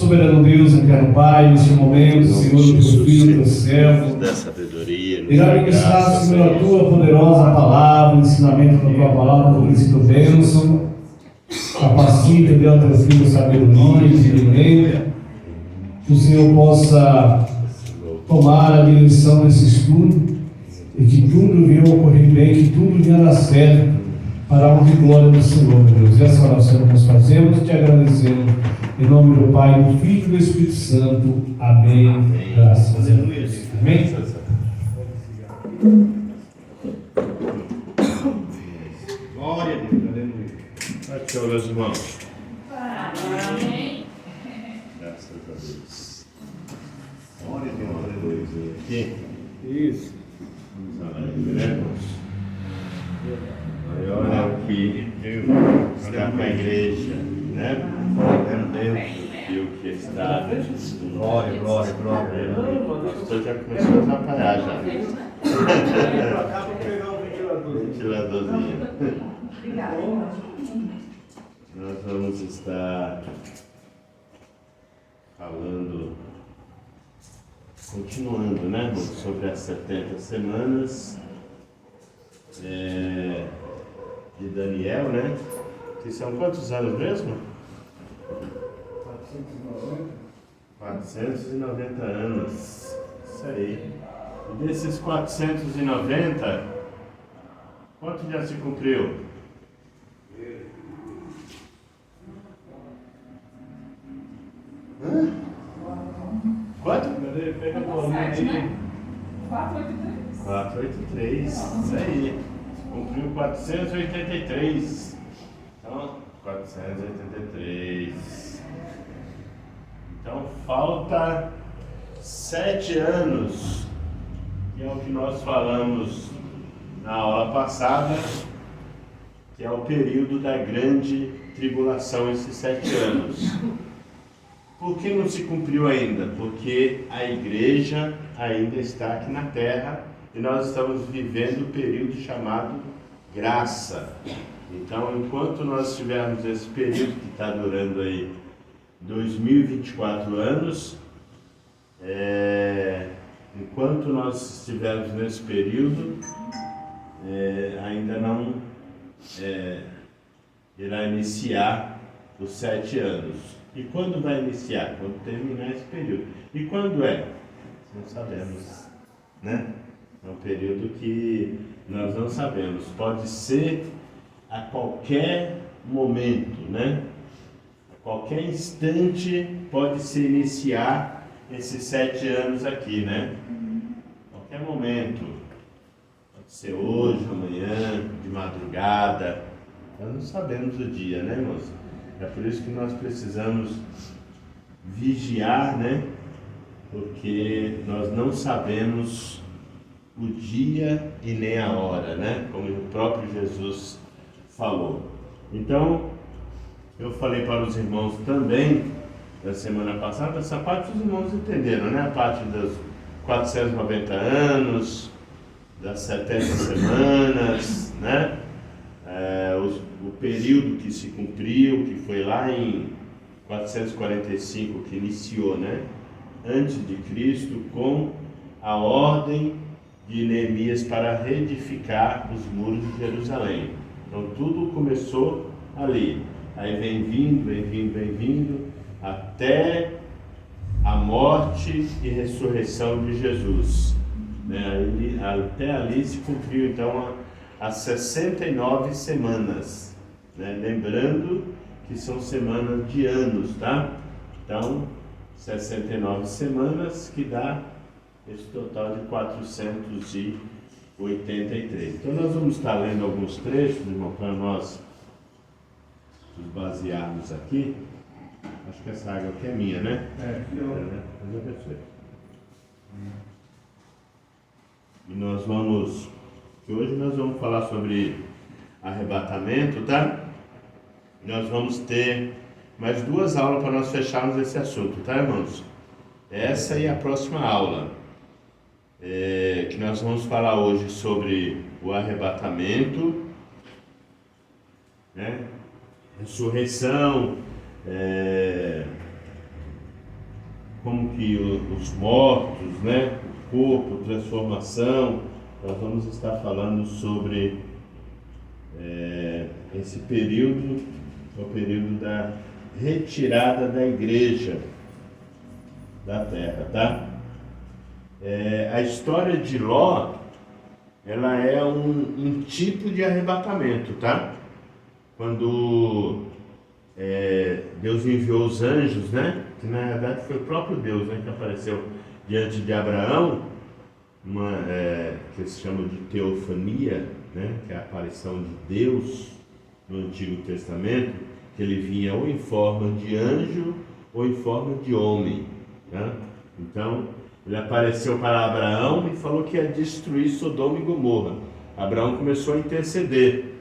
Soberano Deus, eterno Pai, neste momento, Senhor, teu Filho, teu servo, da sabedoria, irá ministrar, Senhor, a tua poderosa palavra, o ensinamento da tua palavra, por isso tua bênção, capacita, dê ao teu Filho sabedoria e entendimento, que o Senhor possa tomar a direção desse estudo e que tudo venha ocorrer bem, que tudo venha dar certo para a honra e glória do Senhor, meu Deus. Essa oração que nós fazemos, te agradecemos, em nome do Pai, do Filho e do Espírito Santo. Amém. Graças a Deus. Amém. Glória a Deus, aleluia. Aqui, ó, meus irmãos. Amém. Graças a Deus. Glória a Deus, aleluia. Aqui. Isso. Vamos lá, né, irmãos? Aí, olha aqui, está com a igreja, né? Deus que está. Glória, glória, glória. O pastor já começou a atrapalhar já. Ventiladorzinho. Nós vamos estar falando, continuando, né, sobre as 70 semanas de Daniel, né? Que são quantos anos mesmo? 490 anos. Isso aí. E desses 490, quanto já se cumpriu? Hã? Quanto? Pega a bolinha aí. 483. Isso aí. Cumpriu 483. Então, 483. Então, falta 7 anos, que é o que nós falamos na aula passada, que é o período da grande tribulação, esses 7 anos. Por que não se cumpriu ainda? Porque a igreja ainda está aqui na terra e nós estamos vivendo o período chamado graça. Então, enquanto nós tivermos esse período que está durando aí 2024 anos, enquanto nós estivermos nesse período, ainda não irá iniciar os 7 anos. E quando vai iniciar? Quando terminar esse período. E quando é? Não sabemos, né? É um período que nós não sabemos. Pode ser a qualquer momento, né? A qualquer instante pode se iniciar esses 7 anos aqui, né? Qualquer momento. Pode ser hoje, amanhã, de madrugada. Nós não sabemos o dia, né, moça? É por isso que nós precisamos vigiar, né? Porque nós não sabemos o dia e nem a hora, né? Como o próprio Jesus falou. Então, eu falei para os irmãos também, da semana passada, essa parte os irmãos entenderam, né? A parte dos 490 anos, das 70 semanas, né? O período que se cumpriu, que foi lá em 445 que iniciou, né? Antes de Cristo, com a ordem de Neemias para reedificar os muros de Jerusalém. Então tudo começou ali. Aí vem vindo, até a morte e ressurreição de Jesus, né? Até ali se cumpriu então as 69 semanas, né? Lembrando que são semanas de anos, tá? Então, 69 semanas que dá esse total de 483. Então nós vamos estar lendo alguns trechos, irmão, para nós nos basearmos aqui. Acho que essa água aqui é minha, né? Deus abençoe. E nós vamos... Hoje nós vamos falar sobre arrebatamento, tá? Nós vamos ter mais 2 aulas para nós fecharmos esse assunto, tá, irmãos? Essa e a próxima aula, que nós vamos falar hoje sobre o arrebatamento, né? Ressurreição, como que os mortos, né, o corpo, transformação. Nós vamos estar falando sobre esse período, o período da retirada da igreja da terra, tá? A história de Ló, ela é um tipo de arrebatamento, tá? Quando Deus enviou os anjos, né? Que na verdade foi o próprio Deus, né, que apareceu diante de Abraão, que se chama de teofania, né? Que é a aparição de Deus no Antigo Testamento, que ele vinha ou em forma de anjo ou em forma de homem, né? Então, ele apareceu para Abraão e falou que ia destruir Sodoma e Gomorra. Abraão começou a interceder,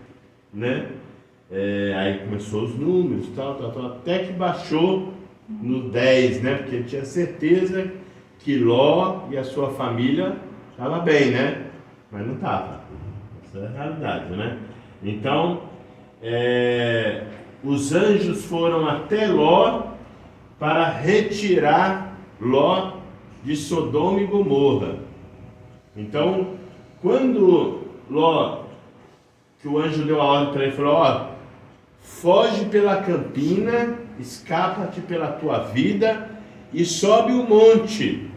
né? Aí começou os números, tal, até que baixou no 10, né? Porque ele tinha certeza que Ló e a sua família estavam bem, né? Mas não estava. Essa é a realidade, né? Então, os anjos foram até Ló para retirar Ló de Sodoma e Gomorra. Então, quando Ló, que o anjo deu a ordem para ele, falou: foge pela campina, escapa-te pela tua vida e sobe o monte.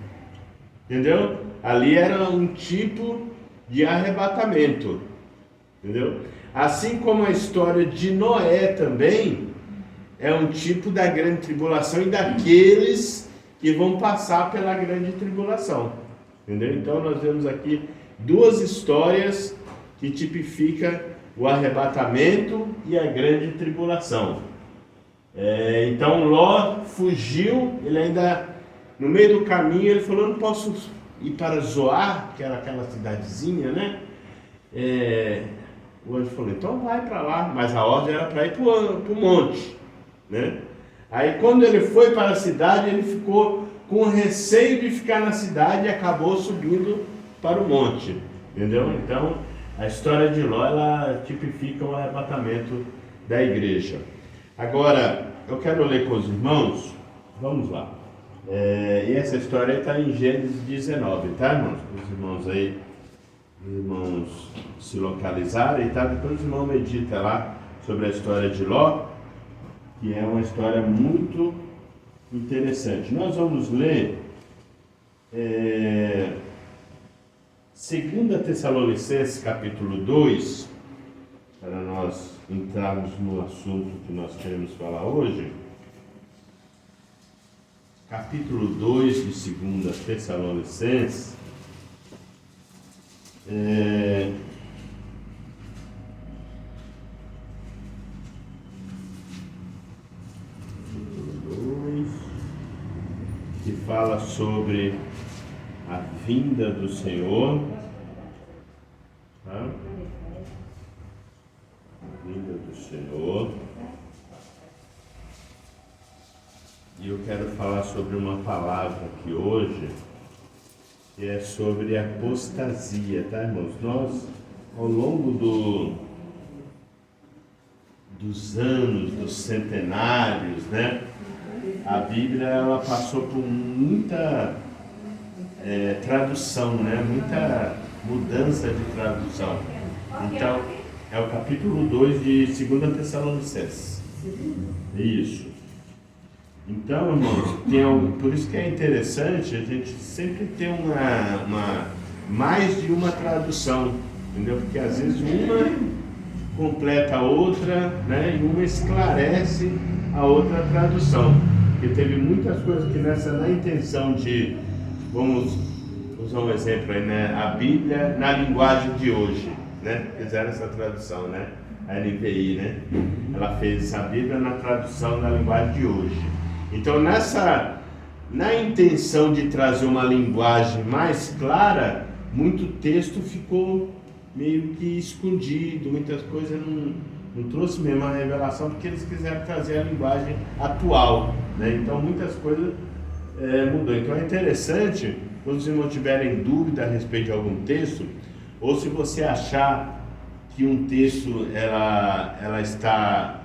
Entendeu? Ali era um tipo de arrebatamento. Entendeu? Assim como a história de Noé também é um tipo da grande tribulação e daqueles que vão passar pela grande tribulação. Entendeu? Então nós vemos aqui duas histórias que tipificam o arrebatamento e a grande tribulação. Então Ló fugiu, ele ainda, no meio do caminho, ele falou: não posso ir para Zoar, que era aquela cidadezinha, né? O anjo falou: então vai para lá, mas a ordem era para ir para o monte, né? Aí quando ele foi para a cidade, ele ficou com receio de ficar na cidade e acabou subindo para o monte, entendeu? Então, a história de Ló, ela tipifica o arrebatamento da igreja. Agora, eu quero ler com os irmãos, vamos lá. E essa história está em Gênesis 19, tá, irmãos? Os irmãos aí, se localizarem, tá? Depois os irmãos meditam lá sobre a história de Ló, que é uma história muito interessante. Nós vamos ler 2 Tessalonicenses capítulo 2, para nós entrarmos no assunto que nós queremos falar hoje. Capítulo 2 de 2 Tessalonicenses. Que fala sobre a vinda do Senhor, tá? A vinda do Senhor. E eu quero falar sobre uma palavra aqui hoje, que é sobre apostasia, tá, irmãos? Nós, ao longo dos anos, dos centenários, né? A Bíblia, ela passou por muita tradução, né? Muita mudança de tradução. Então, é o capítulo 2 de 2 Tessalonicenses. Isso. Então, irmãos, por isso que é interessante a gente sempre ter mais de uma tradução, entendeu? Porque às vezes uma completa a outra, né? E uma esclarece a outra tradução. Porque teve muitas coisas que na intenção de, vamos usar um exemplo aí, né? A Bíblia na linguagem de hoje, né? Fizeram essa tradução, né? A NVI, né? Ela fez a Bíblia na tradução na linguagem de hoje. Então, na intenção de trazer uma linguagem mais clara, muito texto ficou meio que escondido, muitas coisas não trouxe mesmo a revelação, porque eles quiseram trazer a linguagem atual, né? Então, muitas coisas mudou. Então, é interessante, quando os irmãos tiverem dúvida a respeito de algum texto, ou se você achar que um texto, ela está...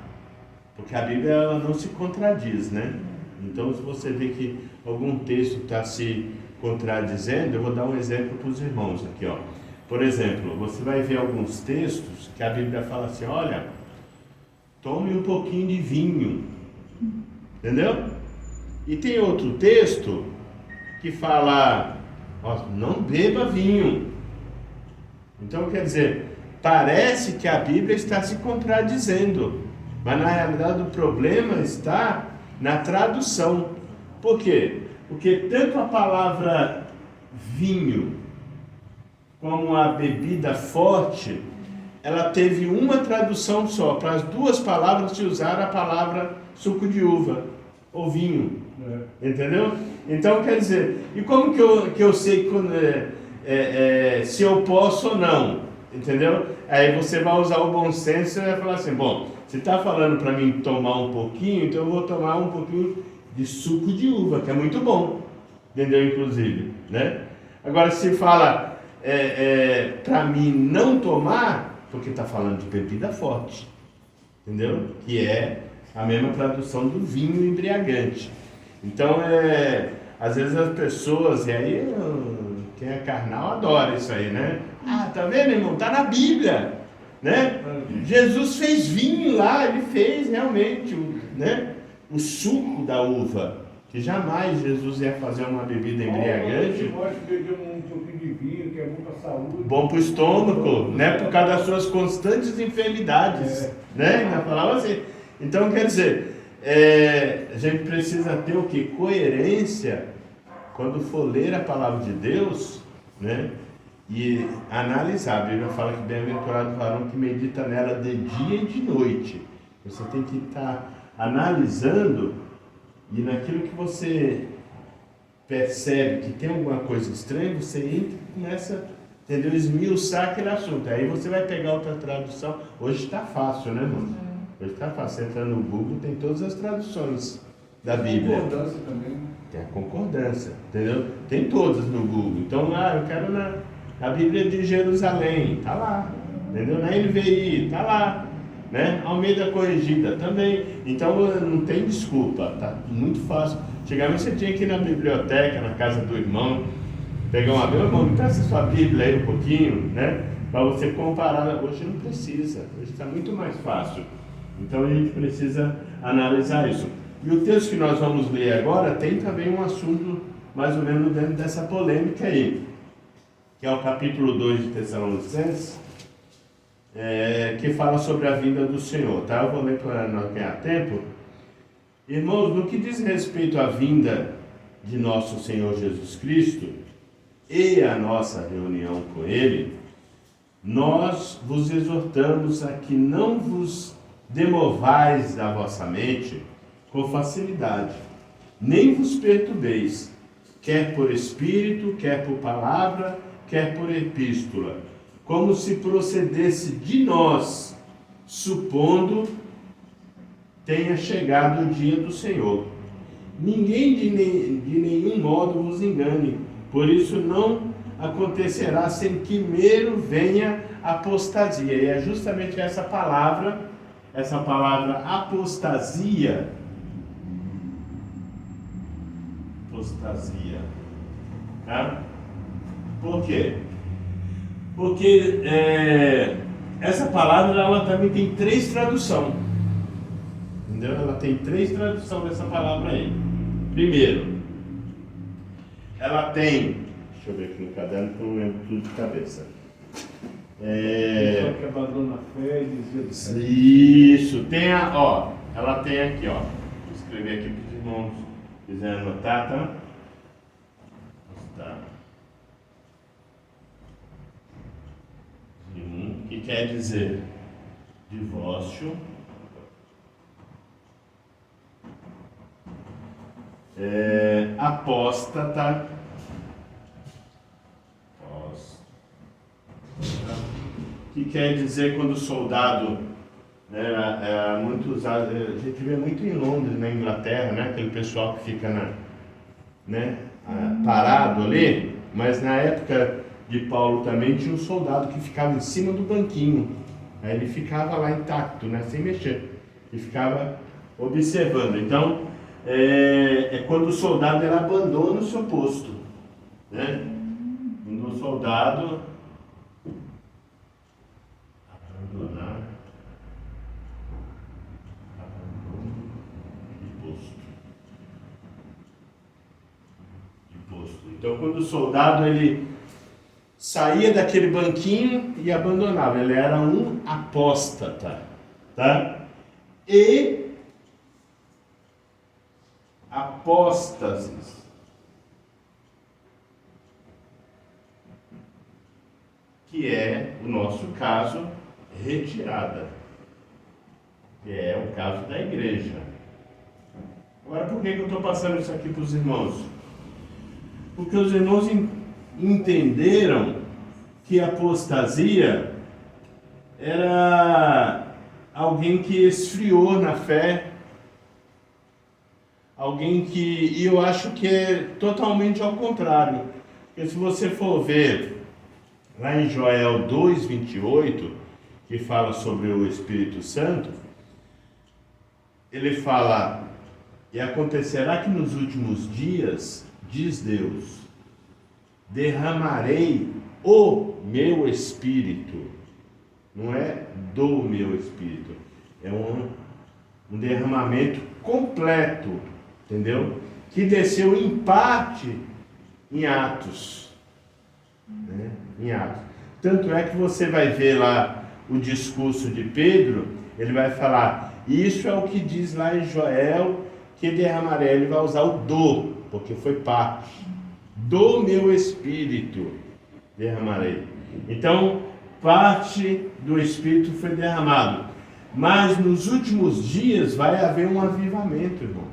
Porque a Bíblia, ela não se contradiz, né? Então, se você vê que algum texto está se contradizendo, eu vou dar um exemplo para os irmãos aqui, ó. Por exemplo, você vai ver alguns textos que a Bíblia fala assim, olha, tome um pouquinho de vinho, entendeu? E tem outro texto que fala, ó, não beba vinho. Então, quer dizer, parece que a Bíblia está se contradizendo, mas na realidade o problema está na tradução. Por quê? Porque tanto a palavra vinho como a bebida forte, ela teve uma tradução só. Para as duas palavras se usar a palavra suco de uva ou vinho. Entendeu? Então, quer dizer, e como que eu sei quando, se eu posso ou não? Entendeu? Aí você vai usar o bom senso e vai falar assim, bom, você está falando para mim tomar um pouquinho, então eu vou tomar um pouquinho de suco de uva, que é muito bom. Entendeu? Inclusive, né? Agora, se fala para mim não tomar, porque está falando de bebida forte. Entendeu? Que é a mesma tradução do vinho embriagante. Então, às vezes as pessoas, e aí quem é carnal adora isso aí, né? Ah, tá vendo, irmão? Tá na Bíblia, né? Jesus fez vinho lá, ele fez realmente, né? O suco da uva, que jamais Jesus ia fazer uma bebida embriagante. Pode beber um pouquinho de vinho, que é bom para a saúde. Bom para o estômago, né? Por causa das suas constantes enfermidades, né? Ainda falava assim. Então, quer dizer, a gente precisa ter o que? Coerência quando for ler a palavra de Deus, né? E analisar. A Bíblia fala que bem-aventurado o varão que medita nela de dia e de noite. Você tem que estar analisando e naquilo que você percebe que tem alguma coisa estranha, você entra e começa, entendeu? Esmiuçar aquele assunto. Aí você vai pegar outra tradução. Hoje está fácil, né, irmão? Hoje está fácil. Você entra no Google, tem todas as traduções da Bíblia. Tem concordância também. Tem a concordância, entendeu? Tem todas no Google. Então, eu quero na Bíblia de Jerusalém, tá lá. Entendeu? Na NVI, tá lá. Né? Almeida Corrigida também. Então, não tem desculpa, tá muito fácil. Antigamente você tinha que ir na biblioteca, na casa do irmão, pegar uma Bíblia, irmão, me traz a sua Bíblia aí um pouquinho, né? Para você comparar. Hoje não precisa, hoje está muito mais fácil. Então a gente precisa analisar isso. E o texto que nós vamos ler agora tem também um assunto mais ou menos dentro dessa polêmica aí, que é o capítulo 2 de Tessalonicenses, que fala sobre a vinda do Senhor, tá? Eu vou ler para não ganhar tempo. Irmãos, no que diz respeito à vinda de nosso Senhor Jesus Cristo e a nossa reunião com Ele, nós vos exortamos a que não vos demovais da vossa mente com facilidade, nem vos perturbeis, quer por espírito, quer por palavra, quer por epístola, como se procedesse de nós, supondo tenha chegado o dia do Senhor. Ninguém de nenhum modo vos engane, por isso não acontecerá sem que primeiro venha apostasia. E é justamente essa palavra apostasia. Tá? Por quê? Porque essa palavra ela também tem 3 traduções. Entendeu? Ela tem 3 traduções dessa palavra aí. Primeiro, ela tem, deixa eu ver aqui no caderno que eu não lembro tudo de cabeça. Só que abandona a fé e desvia. Isso, tem ela tem aqui, ó. Vou escrever aqui para os irmãos quiserem anotar, tá? Que quer dizer divórcio, apóstata, que quer dizer quando o soldado, muito usado, a gente vê muito em Londres, na Inglaterra, né, aquele pessoal que fica parado ali, mas na época de Paulo também tinha um soldado que ficava em cima do banquinho, aí ele ficava lá intacto, né, sem mexer, e ficava observando. Então, é quando o soldado ele abandona o seu posto, né? Quando o soldado abandonar de posto. Então, quando o soldado ele saía daquele banquinho e abandonava, ele era um apóstata, tá? E apóstasis que é o nosso caso, retirada, que é o caso da igreja. Agora, por que eu estou passando isso aqui para os irmãos? Porque os irmãos entenderam que a apostasia era alguém que esfriou na fé, alguém que, e eu acho que é totalmente ao contrário, porque se você for ver lá em Joel 2:28, que fala sobre o Espírito Santo, ele fala: e acontecerá que nos últimos dias, diz Deus, derramarei o meu Espírito. Não é do meu Espírito, é um derramamento completo, entendeu? Que desceu em parte em Atos, né? Em Atos. Tanto é que você vai ver lá o discurso de Pedro, ele vai falar: isso é o que diz lá em Joel, que derramarei. Ele vai usar o do, porque foi parte. Do meu Espírito derramarei. Então, parte do Espírito foi derramado. Mas nos últimos dias vai haver um avivamento, irmãos.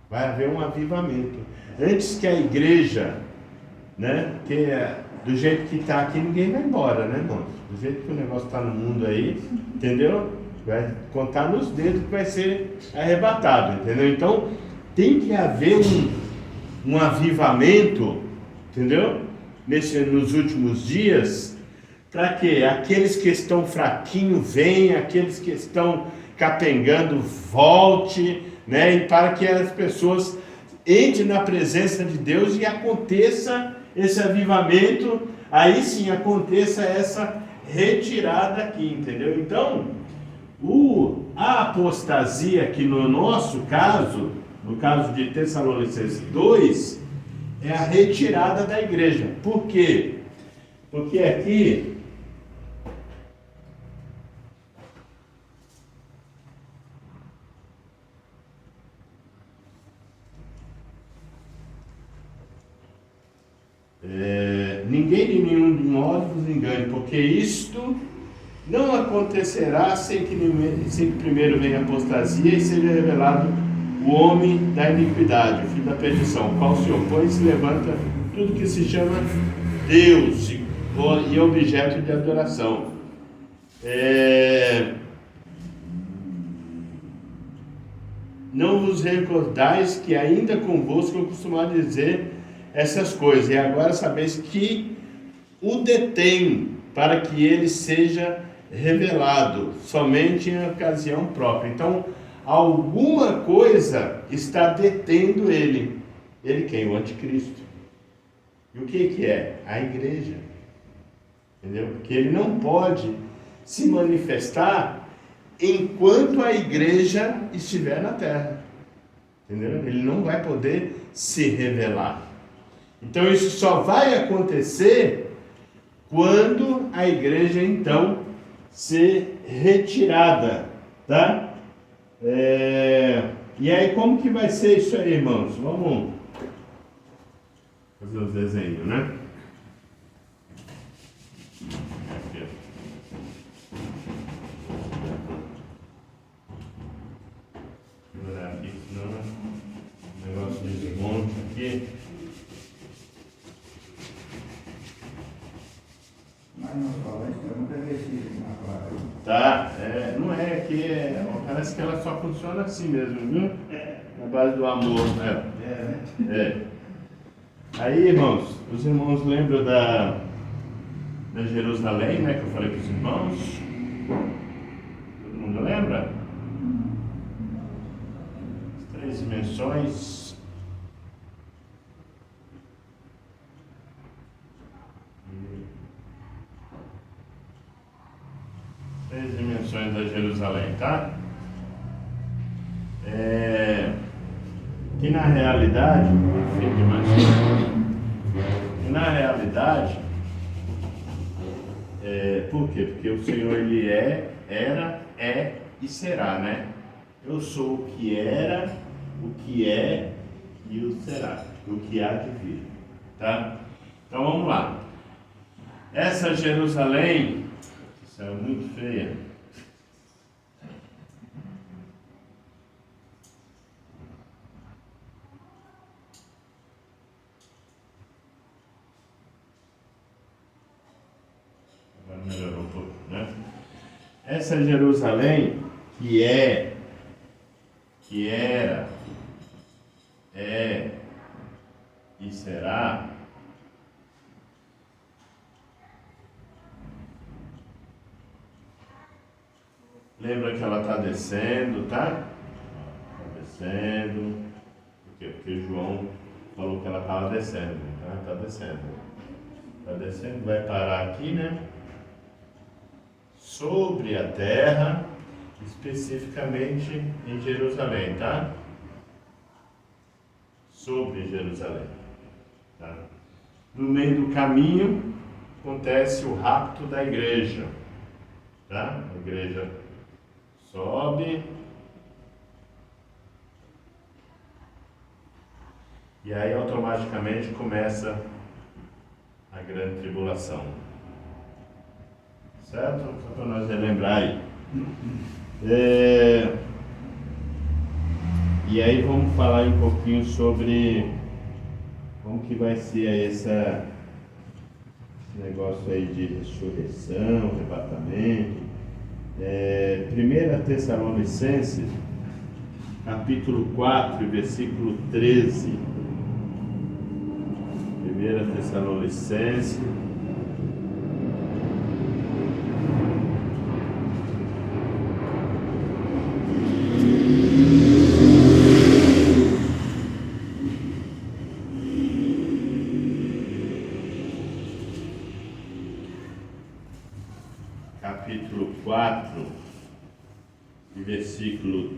Vai haver um avivamento. Antes que a igreja, né, que do jeito que está aqui, ninguém vai embora, né, irmãos? Do jeito que o negócio está no mundo aí, entendeu? Vai contar nos dedos que vai ser arrebatado, entendeu? Então, tem que haver um avivamento, entendeu? Nos últimos dias, para que aqueles que estão fraquinhos venham, aqueles que estão capengando volte, né? E para que as pessoas entrem na presença de Deus e aconteça esse avivamento, aí sim aconteça essa retirada aqui, entendeu? Então, a apostasia aqui no nosso caso, no caso de Tessalonicenses 2, é a retirada da igreja. Por quê? Porque aqui ninguém de nenhum modo vos engane, porque isto não acontecerá sem que primeiro venha a apostasia e seja revelado o homem da iniquidade, o filho da perdição, o qual se opõe e se levanta tudo que se chama Deus e objeto de adoração. Não vos recordais que ainda convosco eu costumava dizer essas coisas, e agora sabeis que o detém para que ele seja revelado somente em ocasião própria. Então, alguma coisa está detendo ele. Ele quem? O anticristo. E o que é? A igreja. Entendeu? Porque ele não pode se manifestar enquanto a igreja estiver na terra. Entendeu? Ele não vai poder se revelar. Então isso só vai acontecer quando a igreja então ser retirada, tá? E aí como que vai ser isso aí, irmãos? Vamos fazer os desenhos, né? Aqui. Vou olhar aqui, senão o negócio desmonte aqui. Mas não fala, eu nunca vi esse na placa. Tá, não é que parece que ela só funciona assim mesmo, viu? Na base do amor, né? Aí, irmãos, os irmãos lembram da Jerusalém, né? Que eu falei para os irmãos. Todo mundo lembra? 6 dimensões. Seis dimensões da Jerusalém, tá? Que na realidade, por quê? Porque o Senhor, Ele era, é e será, né? Eu sou o que era, o que é e o será, o que há de vir, tá? Então vamos lá. Essa Jerusalém, isso é muito feia. Agora melhorou um pouco, né? Essa Jerusalém que é, que era, é e será, lembra que ela está descendo, tá? Está descendo. Por quê? Porque João falou que ela estava descendo, então ela está descendo. Está descendo, vai parar aqui, né? Sobre a terra, especificamente em Jerusalém, tá? Sobre Jerusalém, tá? No meio do caminho acontece o rapto da igreja, tá? A igreja sobe e aí automaticamente começa a grande tribulação. Certo? Só para nós relembrar aí. E aí vamos falar um pouquinho sobre como que vai ser esse negócio aí de ressurreição, arrebatamento. 1 Tessalonicenses, capítulo 4, versículo 13. 1 Tessalonicenses. Capítulo 4, versículo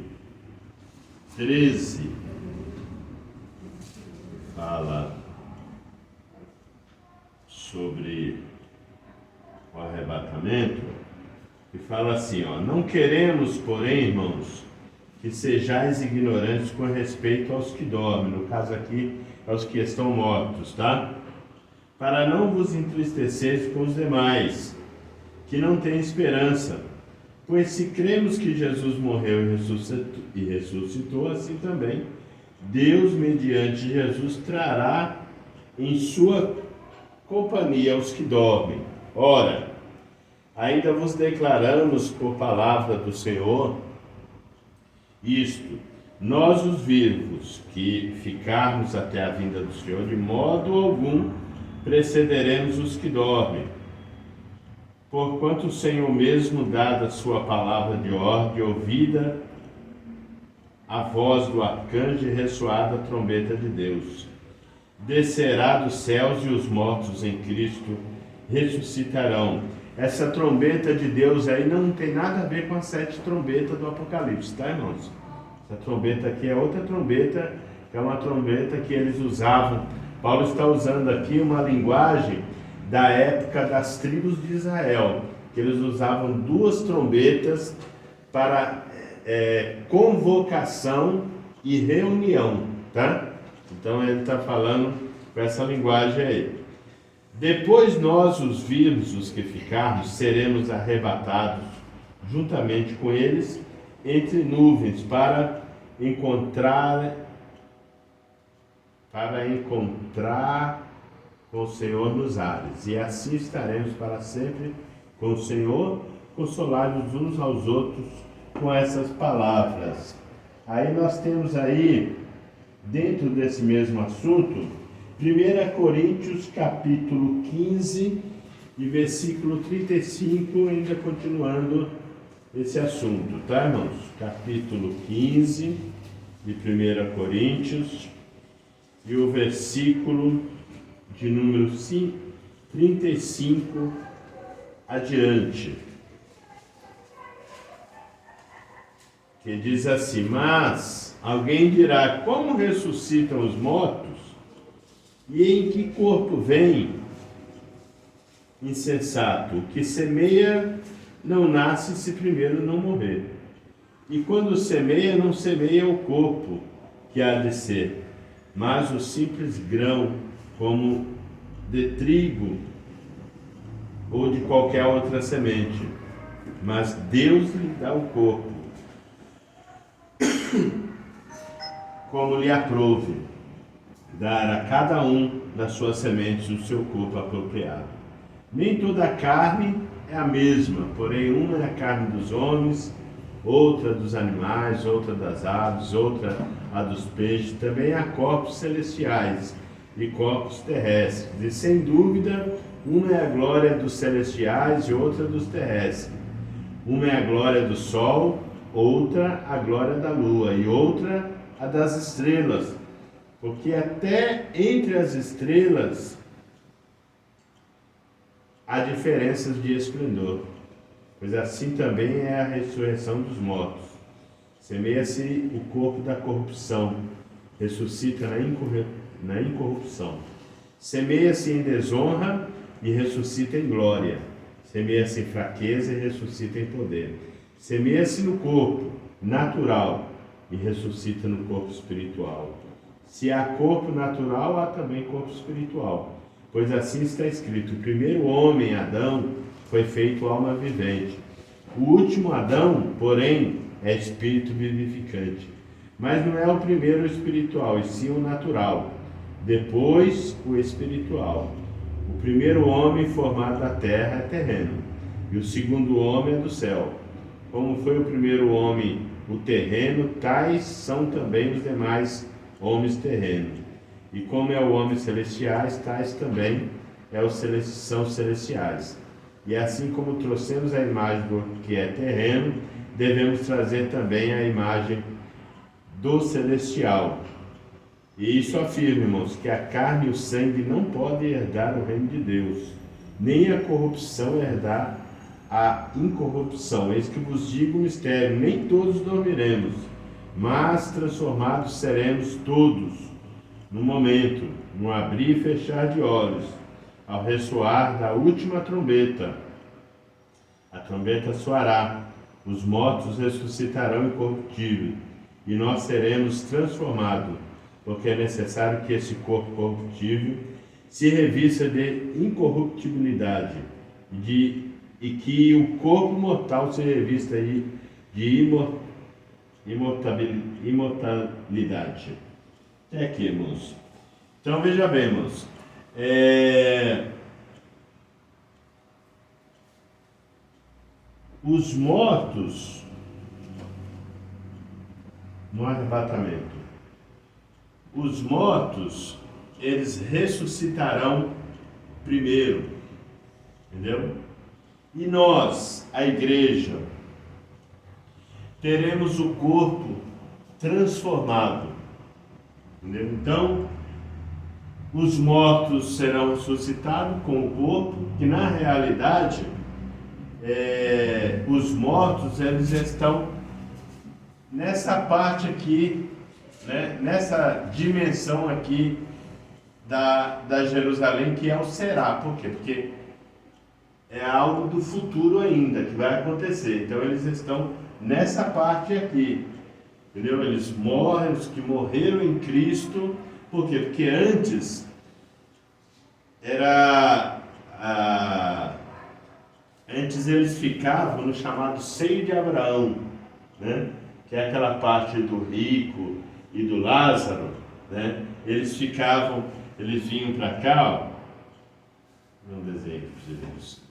13, fala sobre o arrebatamento e fala assim, ó: não queremos, porém, irmãos, que sejais ignorantes com respeito aos que dormem, no caso aqui, aos que estão mortos, tá? Para não vos entristeceis com os demais, que não têm esperança. Pois se cremos que Jesus morreu e ressuscitou, assim também Deus, mediante Jesus, trará em sua companhia os que dormem. Ora, ainda vos declaramos por palavra do Senhor isto: nós os vivos, que ficarmos até a vinda do Senhor, de modo algum precederemos os que dormem. Porquanto o Senhor mesmo, dada a sua palavra de ordem, ouvida a voz do arcanjo e ressoada a trombeta de Deus, descerá dos céus e os mortos em Cristo ressuscitarão. Essa trombeta de Deus aí não tem nada a ver com as 7 trombetas do Apocalipse, tá, irmãos? Essa trombeta aqui é outra trombeta, é uma trombeta que eles usavam. Paulo está usando aqui uma linguagem da época das tribos de Israel, que eles usavam 2 trombetas para convocação e reunião, tá? Então ele está falando com essa linguagem aí. Depois nós, os vivos, os que ficarmos, seremos arrebatados juntamente com eles entre nuvens para encontrar com o Senhor nos ares, e assim estaremos para sempre com o Senhor, consolados uns aos outros com essas palavras. Aí nós temos aí, dentro desse mesmo assunto, 1 Coríntios capítulo 15 e versículo 35, ainda continuando esse assunto, tá, irmãos? Capítulo 15 de 1 Coríntios e o versículo de número 35 adiante, que diz assim: mas alguém dirá, como ressuscitam os mortos, e em que corpo vem? Insensato, o que semeia não nasce se primeiro não morrer. E quando semeia, não semeia o corpo que há de ser, mas o simples grão, como de trigo ou de qualquer outra semente. Mas Deus lhe dá o corpo, como lhe aprouve, dar a cada um das suas sementes o seu corpo apropriado. Nem toda a carne é a mesma, porém uma é a carne dos homens, outra dos animais, outra das aves, outra a dos peixes. Também há corpos celestiais e corpos terrestres. E sem dúvida, uma é a glória dos celestiais e outra dos terrestres. Uma é a glória do sol, outra a glória da lua, e outra a das estrelas. Porque até entre as estrelas há diferenças de esplendor, pois assim também é a ressurreição dos mortos. Semeia-se o corpo da corrupção, ressuscita na incorrupção. Semeia-se em desonra e ressuscita em glória. Semeia-se em fraqueza e ressuscita em poder. Semeia-se no corpo natural e ressuscita no corpo espiritual. Se há corpo natural, há também corpo espiritual. Pois assim está escrito: o primeiro homem, Adão, foi feito alma vivente. O último Adão, porém, é espírito vivificante. Mas não é o primeiro o espiritual, e sim o natural. Depois o espiritual. O primeiro homem formado da terra é terreno, e o segundo homem é do céu. Como foi o primeiro homem o terreno, tais são também os demais homens terrenos. E como é o homem celestiais, tais também são celestiais. E assim como trouxemos a imagem do que é terreno, devemos trazer também a imagem do celestial. E isso afirma, irmãos, que a carne e o sangue não podem herdar o reino de Deus, nem a corrupção herdar a incorrupção. Eis que vos digo o mistério: nem todos dormiremos, mas transformados seremos todos, no momento, no abrir e fechar de olhos, ao ressoar da última trombeta. A trombeta soará, os mortos ressuscitarão incorruptível, e nós seremos transformados, porque é necessário que esse corpo corruptível se revista de incorruptibilidade, e que o corpo mortal se revista de imortalidade. Até aqui, irmãos. Então, veja bem, irmãos. Os mortos no arrebatamento, os mortos, eles ressuscitarão primeiro, entendeu? E nós, a igreja, teremos o corpo transformado, entendeu? Então, os mortos serão ressuscitados com o corpo, que na realidade, os mortos, eles estão nessa parte aqui, né, nessa dimensão aqui da Jerusalém, que é o será. Por quê? Porque é algo do futuro ainda, que vai acontecer. Então eles estão nessa parte aqui, entendeu? Eles morrem, os que morreram em Cristo. Por quê? Porque antes antes eles ficavam no chamado seio de Abraão, né? Que é aquela parte do rico e do Lázaro, né? Eles vinham para cá, ó. Não desenho para vocês.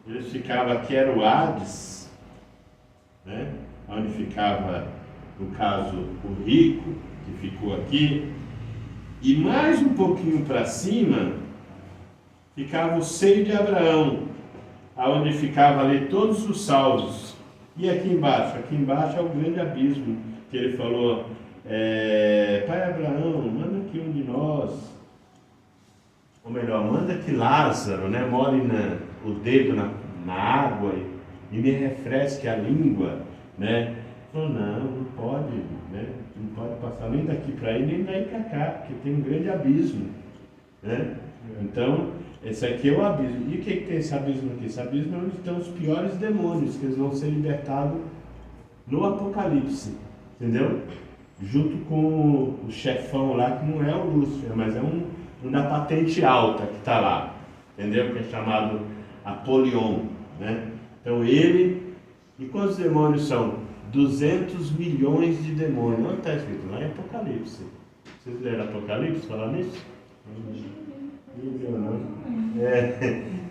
Eles ficavam aqui, era o Hades, né? Onde ficava, no caso, o rico, que ficou aqui. E mais um pouquinho para cima, ficava o seio de Abraão, aonde ficava ali todos os salvos. E aqui embaixo é o grande abismo, que ele falou, Pai Abraão, manda aqui um de nós, ou melhor, manda que Lázaro, né, molhe o dedo na água e me refresque a língua, né? Falou, não pode, né? Não pode passar nem daqui para aí, nem daí para cá, porque tem um grande abismo, né? Então, esse aqui é o abismo. E o que tem esse abismo aqui? Esse abismo é onde estão os piores demônios, que eles vão ser libertados no Apocalipse, entendeu? Junto com o chefão lá, que não é o Lúcifer, mas é um da patente alta que está lá, entendeu? Que é chamado Apolion, né? Então ele, e quantos demônios são? 200 milhões de demônios. Onde está escrito? Lá em Apocalipse. Vocês leram Apocalipse, falar nisso? Não.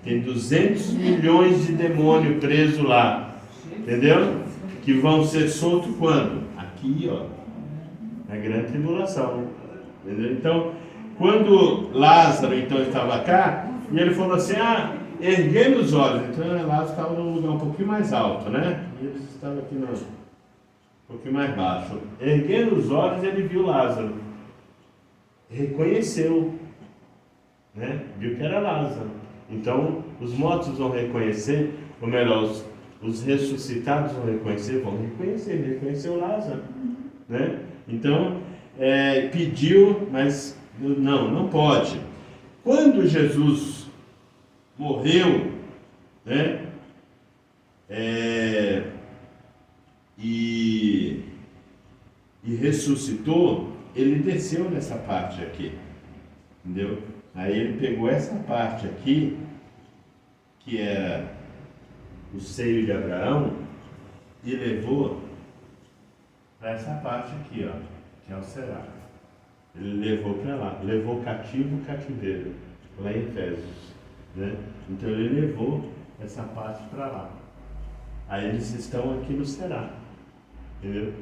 Tem 200 milhões de demônios presos lá, entendeu? Que vão ser soltos quando? Aqui, ó, na grande tribulação, entendeu? Então, quando Lázaro então estava cá, e ele falou assim, erguendo os olhos, então Lázaro estava num lugar um pouquinho mais alto, né? E ele estava aqui um pouquinho mais baixo. Erguendo os olhos, ele viu Lázaro, reconheceu, né? Viu que era Lázaro. Então, os mortos vão reconhecer, ou melhor, os ressuscitados vão reconhecer, reconheceu Lázaro, né? Então, pediu, mas não pode. Quando Jesus morreu, né? E ressuscitou, ele desceu nessa parte aqui, entendeu? Aí ele pegou essa parte aqui, que era o seio de Abraão, e levou para essa parte aqui, ó, que é o Será. Ele levou para lá, levou cativo o cativeiro, lá em Efésios, né? Então ele levou essa parte para lá. Aí eles estão aqui no Será, entendeu?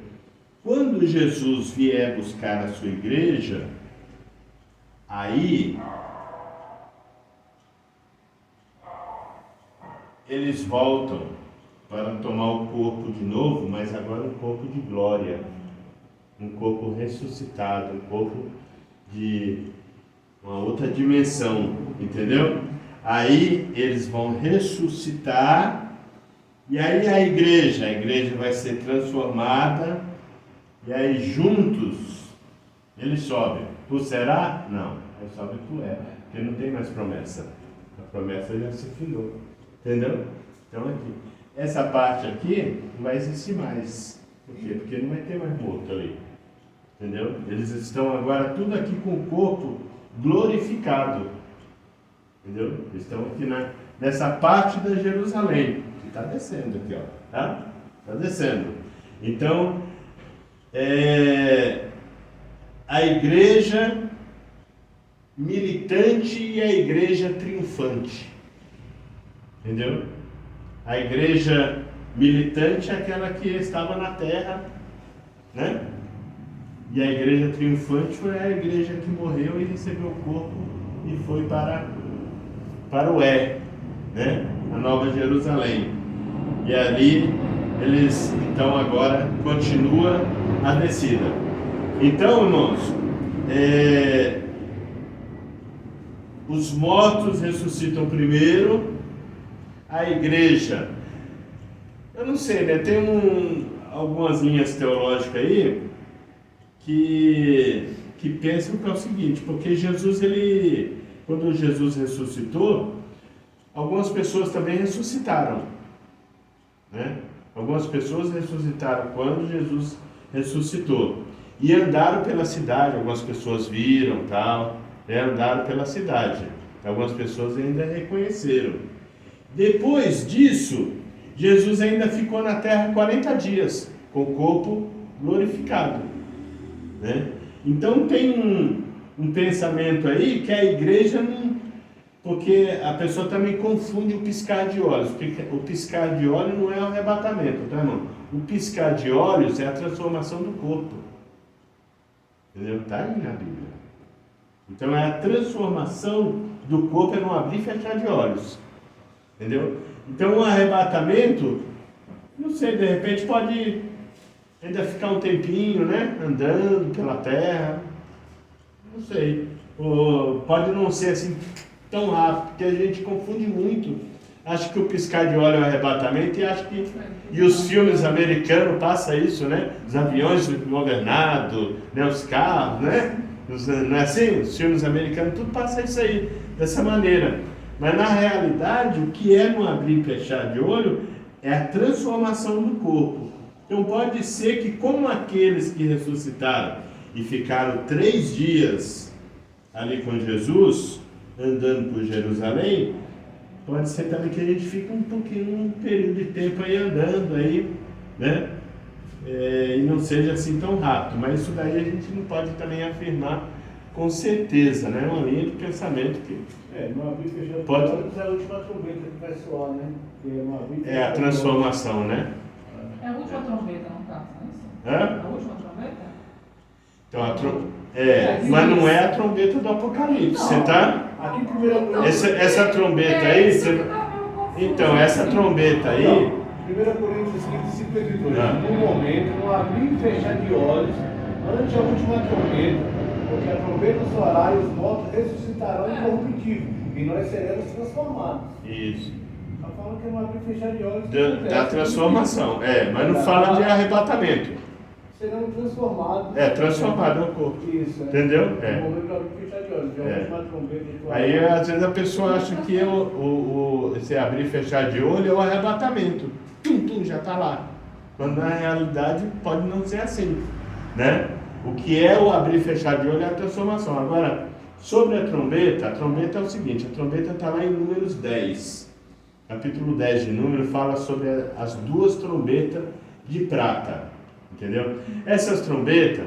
Quando Jesus vier buscar a sua igreja, aí eles voltam para tomar o corpo de novo, mas agora um corpo de glória, um corpo ressuscitado, um corpo de uma outra dimensão, entendeu? Aí eles vão ressuscitar, e aí a igreja vai ser transformada, e aí juntos eles sobem. Tu será? Não, aí sobe tu porque não tem mais promessa. A promessa já se findou, entendeu? Então aqui, essa parte aqui não vai existir mais. Por quê? Porque não vai ter mais morto ali, entendeu? Eles estão agora tudo aqui com o corpo glorificado, entendeu? Eles estão aqui nessa parte da Jerusalém, que está descendo aqui, ó, tá? Está descendo. Então, a igreja militante e a igreja triunfante, entendeu? A igreja militante é aquela que estava na terra, né? E a igreja triunfante foi a igreja que morreu e recebeu o corpo e foi para o né? A Nova Jerusalém. E ali eles, então, agora continua a descida. Então, irmãos, os mortos ressuscitam primeiro, a igreja, eu não sei, né? Tem algumas linhas teológicas aí que pensam que é o seguinte, porque Jesus, quando Jesus ressuscitou, algumas pessoas também ressuscitaram, né? Algumas pessoas ressuscitaram quando Jesus ressuscitou e andaram pela cidade. Algumas pessoas viram, tal, né? Andaram pela cidade. Algumas pessoas ainda reconheceram. Depois disso, Jesus ainda ficou na terra 40 dias com o corpo glorificado, né? Então tem um pensamento aí que a igreja não... Porque a pessoa também confunde o piscar de olhos. O piscar de olhos não é o arrebatamento, tá, irmão? O piscar de olhos é a transformação do corpo. Entendeu? Está aí na Bíblia. Então é a transformação do corpo, é não abrir e fechar de olhos. Entendeu? Então o arrebatamento, não sei, de repente pode ainda ficar um tempinho, né? Andando pela terra. Não sei. Ou pode não ser assim tão rápido, porque a gente confunde muito. Acho que o piscar de olho é o arrebatamento e os filmes americanos passam isso, né? Os aviões governados, né? Os carros, né? Não é assim? Os filmes americanos, tudo passa isso aí, dessa maneira. Mas na realidade, o que é não abrir e fechar de olho é a transformação do corpo. Então pode ser que, como aqueles que ressuscitaram e ficaram 3 dias ali com Jesus, andando por Jerusalém, pode ser também que a gente fique um período de tempo aí andando aí, né? E não seja assim tão rápido, mas isso daí a gente não pode também afirmar com certeza, né? É uma linha de pensamento que não abrir e fechar pode... é a última trombeta que vai soar, né? É a transformação, né? É a última trombeta, não tá? É isso? Hã? A última trombeta? Então, mas não é a trombeta do Apocalipse, você tá? Aqui primeiro Essa trombeta aí, então, essa trombeta aí, 1 Coríntios 15:52. No momento, não abrir e fechar de olhos, ante a última trombeta, porque a trombeta soará e os mortos ressuscitarão incorruptíveis, e nós seremos transformados. isso, Está falando que não abrir e fechar de olhos. da transformação, mas não fala de arrebatamento. Serão transformados. Transformado no corpo. Isso, Entendeu? No momento de abrir e fechar de olhos, a última trombeta soará. Aí às vezes a pessoa acha que esse abrir e fechar de olho é o arrebatamento. Já está lá. Quando na realidade pode não ser assim, né? O que é o abrir e fechar de olho é a transformação. Agora, sobre a trombeta é o seguinte, a trombeta está lá em Números 10. Capítulo 10 de Números fala sobre as 2 trombetas de prata, entendeu? Essas trombetas,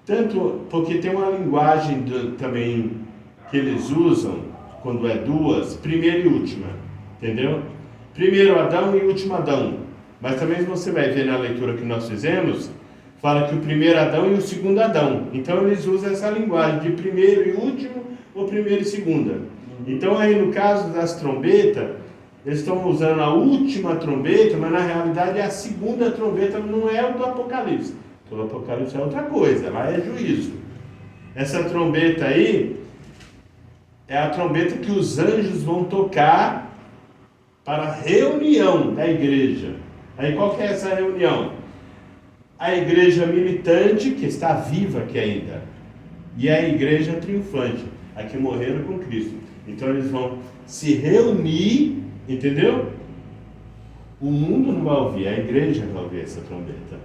tanto porque tem uma linguagem também que eles usam, quando é 2, primeira e última, entendeu? Primeiro Adão e último Adão. Mas também você vai ver na leitura que nós fizemos, fala que o primeiro Adão e o segundo Adão. Então eles usam essa linguagem de primeiro e último ou primeiro e segunda. Então aí no caso das trombetas, eles estão usando a última trombeta, mas na realidade a segunda trombeta não é o do Apocalipse. O Apocalipse é outra coisa, lá é juízo. Essa trombeta aí é a trombeta que os anjos vão tocar para a reunião da igreja. Aí qual que é essa reunião? A igreja militante, que está viva aqui ainda, e a igreja triunfante, a que morreram com Cristo. Então eles vão se reunir, entendeu? O mundo não vai ouvir, a igreja vai ouvir essa trombeta,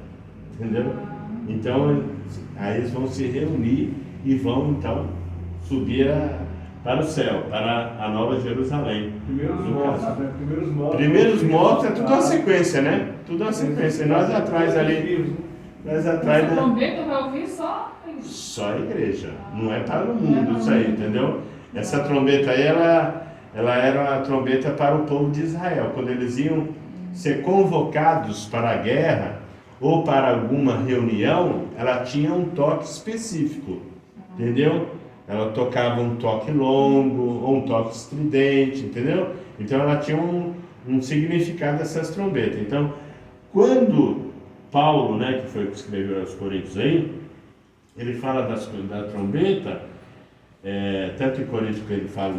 entendeu? Então aí eles vão se reunir e vão então subir para o céu, para a Nova Jerusalém. Primeiros mortos é tudo uma sequência, né? Tudo uma sequência. E nós atrás ali. Essa trombeta vai ouvir só a igreja. Não é para o mundo isso aí, entendeu? Essa trombeta aí, ela era a trombeta para o povo de Israel. Quando eles iam ser convocados para a guerra ou para alguma reunião, ela tinha um toque específico, entendeu? Ela tocava um toque longo ou um toque estridente, entendeu? Então ela tinha um significado dessas trombetas. Então, quando Paulo, né, que foi o que escreveu aos Coríntios aí, ele fala da trombeta, tanto em Coríntios que ele fala,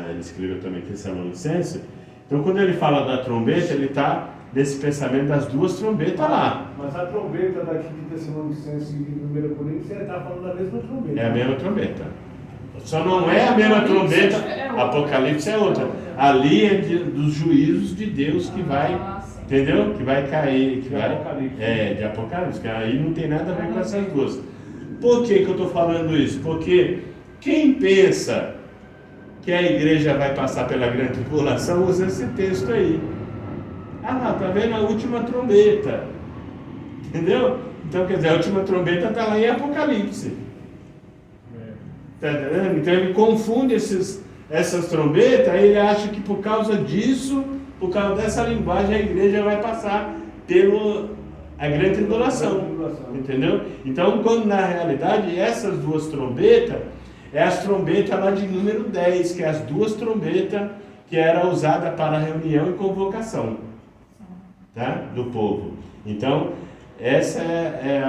ele escreveu também em Tessalonicenses. Então quando ele fala da trombeta, ele está nesse pensamento das 2 trombetas lá. Mas a trombeta daqui de Tessalonicenses e de 1 Coríntios, ele está falando da mesma trombeta. É a mesma trombeta. Só não é a mesma trombeta, Apocalipse é outra. Ali é dos juízos de Deus que vai, entendeu? Que vai cair, de Apocalipse, que aí não tem nada a ver com essas 2. Por que eu estou falando isso? Porque quem pensa que a igreja vai passar pela grande tribulação usa esse texto aí. Ah lá, tá vendo a última trombeta, entendeu? Então quer dizer, a última trombeta está lá em Apocalipse. Tá entendendo? Então ele confunde essas trombetas, aí ele acha que por causa disso, por causa dessa linguagem, a igreja vai passar a grande tribulação, entendeu? Então, quando na realidade essas 2 trombetas é as trombetas lá de número 10, que é as duas trombetas que era usada para reunião e convocação, tá? Do povo. Então, essa é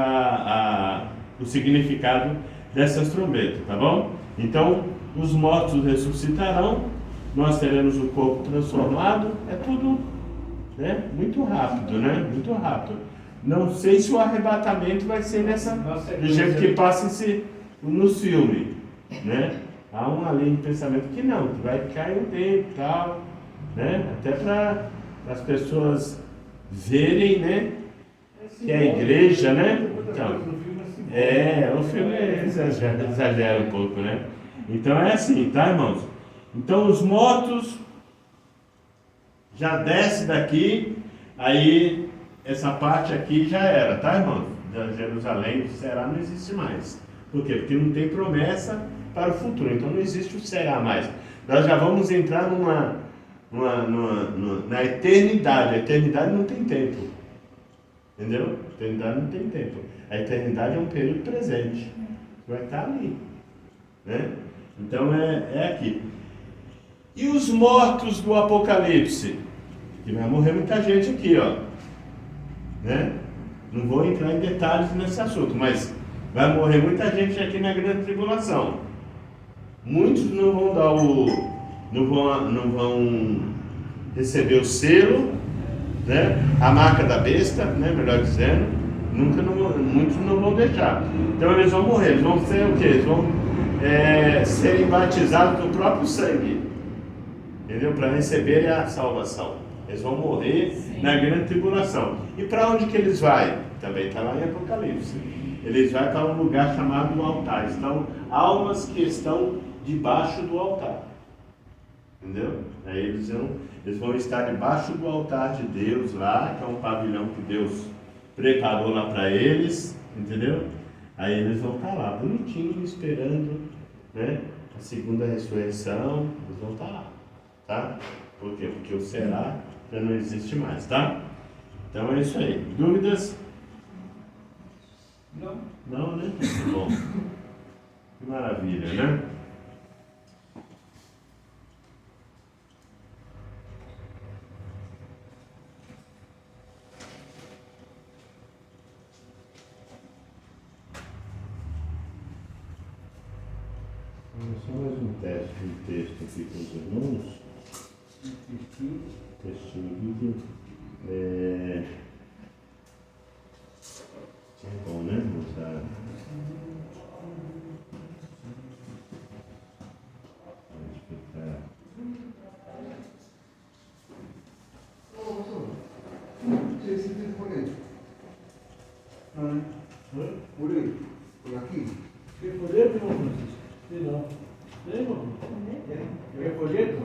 o significado dessas trombetas, tá bom? Então, os mortos ressuscitarão, nós teremos o corpo transformado, é tudo, né? Muito rápido, né? Muito rápido. Não sei se o arrebatamento vai ser do jeito que passa nos filmes, né? Há uma linha de pensamento que não, que vai cair um tempo e tal, né? Até para as pessoas verem, né? Que é a igreja, né? Então, o filme exagera um pouco, né? Então é assim, tá, irmãos? Então os mortos já desce daqui, aí essa parte aqui já era, tá, irmãos? Da Jerusalém, será, não existe mais. Por quê? Porque não tem promessa para o futuro, então não existe o será mais. Nós já vamos entrar na eternidade. A eternidade não tem tempo, entendeu? A eternidade não tem tempo. A eternidade é um período presente, vai estar ali, né? Então é aqui. E os mortos do Apocalipse? Que vai morrer muita gente aqui, ó, né? Não vou entrar em detalhes nesse assunto, mas vai morrer muita gente aqui na grande tribulação. Muitos não vão dar não vão receber o selo, né? A marca da besta, né? Melhor dizendo, muitos não vão deixar. Então eles vão morrer, eles vão ser o quê? Eles vão serem batizados no próprio sangue, entendeu? Para receberem a salvação. Eles vão morrer na grande tribulação. E para onde que eles vão? Também está lá em Apocalipse. Eles vão para um lugar chamado altar. Estão almas que estão debaixo do altar. Entendeu? Aí eles vão estar debaixo do altar de Deus lá, que é um pavilhão que Deus preparou lá para eles. Entendeu? Aí eles vão estar lá, bonitinho, esperando, né, a segunda ressurreição. Eles vão estar lá. Tá? Por quê? Porque o será já não existe mais, tá? Então é isso aí. Dúvidas? Não. Não, né? Bom. Que maravilha, né? Só mais um teste de texto aqui com os irmãos. Textinho aqui. É bom, né? Mostrar. Esse vídeo por aí. Por aí. Por aqui. Tem folheto, irmão Francisco? Tem não. Tem, irmão? Tem folheto?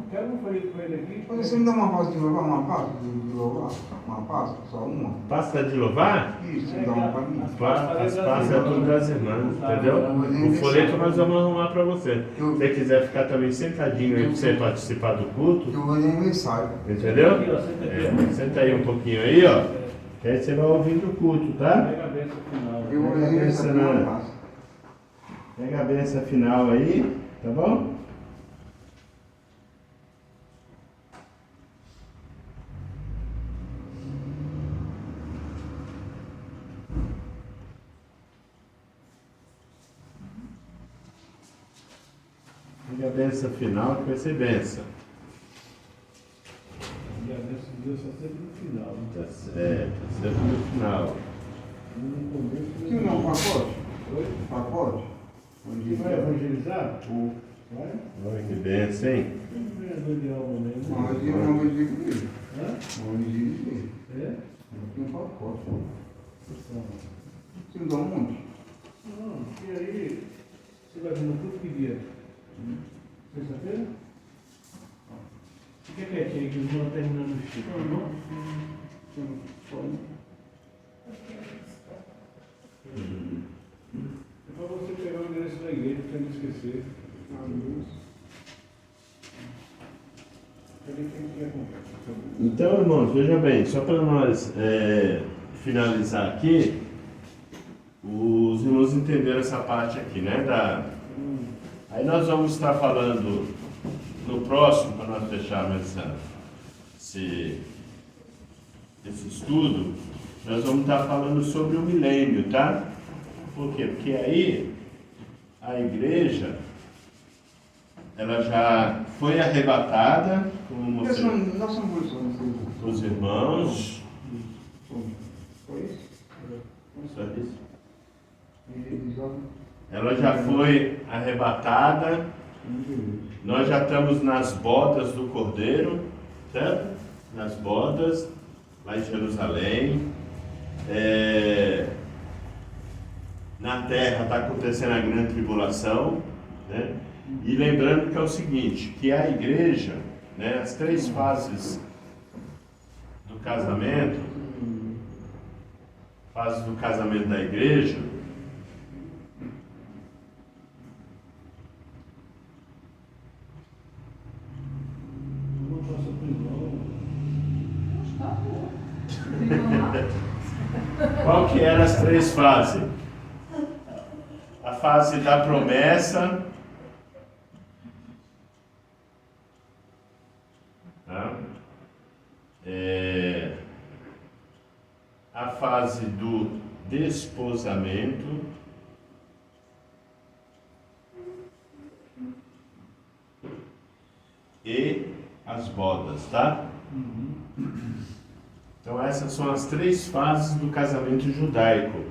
Quero um folheto com ele aqui. Você me dá uma pasta de louvar, uma pasta de louvar? Uma pasta, só uma? Pasta de louvar? Isso, me dá uma para mim. As pastas é tudo das irmãs, entendeu? O folheto nós vamos arrumar para você. Se você quiser ficar também sentadinho aí para você participar do culto, Eu vou ler aniversário. entendeu? Senta aí um pouquinho aí, ó. Que aí você vai ouvindo o culto, tá? Pega a benção final. Eu vou ler aniversário com uma pasta. Pega a benção final aí, tá bom? Pega a benção final que vai ser benção. E a benção de Deus só sempre no final. Tá certo, sempre no final. Aqui não, pacote? Oi? Pacote? Você vai evangelizar? Vai? Olha que benção, hein? Tem um vereador de alma mesmo. Mas eu não vou dizer dele. Hã? Não vou dizer dele. É? Aqui um pacote. Então, Você me dá um monte? não, e aí, você vai vir no culto que dia? Sexta-feira? Fica quietinho aí que os irmãos terminando o chico, tá bom? É para você pegar o endereço da igreja, para não esquecer. Então, irmãos, veja bem, só para nós finalizar aqui, os irmãos entenderam essa parte aqui, né, Aí nós vamos estar falando no próximo, para nós fecharmos esse estudo, nós vamos estar falando sobre o milênio, tá? Por quê? Porque aí a igreja, ela já foi arrebatada, como Nós somos os irmãos. Foi isso? Só isso. E Ela já foi arrebatada, nós já estamos nas bodas do Cordeiro, certo? Nas bodas, lá em Jerusalém. Na terra está acontecendo a grande tribulação, né? E lembrando que é o seguinte, que a igreja, né, as 3 fases do casamento, fase do casamento da igreja, qual que eram as 3 fases? A fase da promessa, tá? A fase do desposamento e as bodas, tá? Então essas são as 3 fases do casamento judaico.